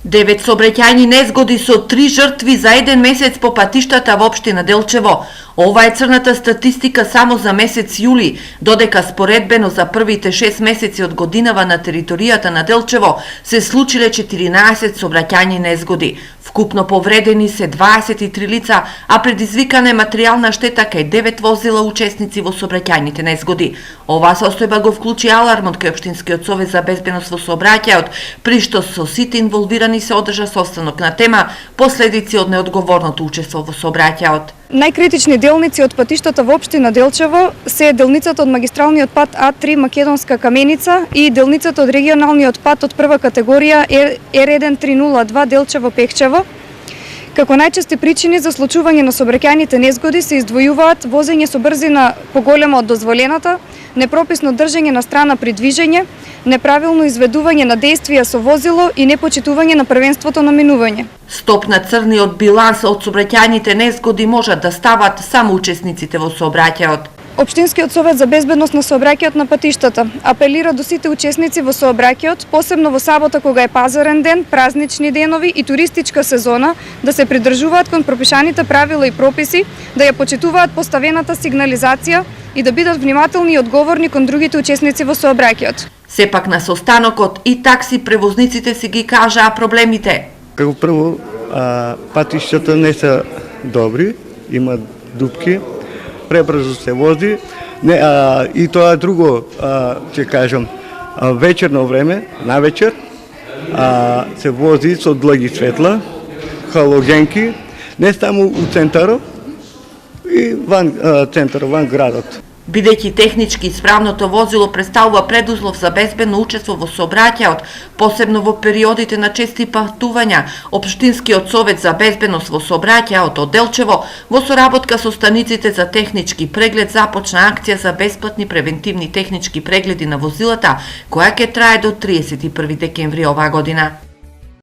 9 сообраќајни незгоди со 3 жртви за еден месец по патиштата во општина Делчево. Ова е црната статистика само за месец јули, додека споредбено за првите 6 месеци од годинава на територијата на Делчево се случиле 14 сообраќајни незгоди. Вкупно повредени се 23 лица, а предизвикана е материјална штета кај 9 возила учесници во сообраќајните незгоди. Оваа состојба го вклучи алармот кај Општинскиот совет за безбедност во сообраќајот, при што со сите инволвирани се одржа состанок на тема последици од неодговорното учество во сообраќајот. Најкритични делници од патиштата во општина Делчево се делницата од магистралниот пат А3 Македонска Каменица и делницата од регионалниот пат од прва категорија R1302 Делчево-Пехчево. Како најчести причини за случување на сообраќајните незгоди се издвојуваат возење со брзина поголема од дозволената, непрописно држење на страна при движење, неправилно изведување на дејствија со возило и непочитување на првенството на минување. Стоп на црниот биланс од сообраќајните незгоди можат да стават само учесниците во сообраќајот. Општинскиот совет за безбедност на сообраќајот на патиштата апелира до сите учесници во сообраќајот, посебно во сабота кога е пазарен ден, празнични денови и туристичка сезона, да се придржуваат кон пропишаните правила и прописи, да ја почитуваат поставената сигнализација и да бидат внимателни и одговорни кон другите учесници во сообраќајот. Сепак на состанокот и такси превозниците си ги кажаа проблемите. Како прво, патиштата не се добри, има дупки, пребрзо се вози, и тоа друго, ќе кажам, вечерно време, навечер, се вози со длги светла, халогенки, не само у центарот, и ван центарот, ван градот. Бидејќи технички исправното возило представува предуслов за безбедно учество во сообраќајот, посебно во периодите на чести патувања, Општинскиот совет за безбедност во сообраќајот од Делчево во соработка со станиците за технички преглед започна акција за бесплатни превентивни технички прегледи на возилата, која ќе трае до 31 декември оваа година.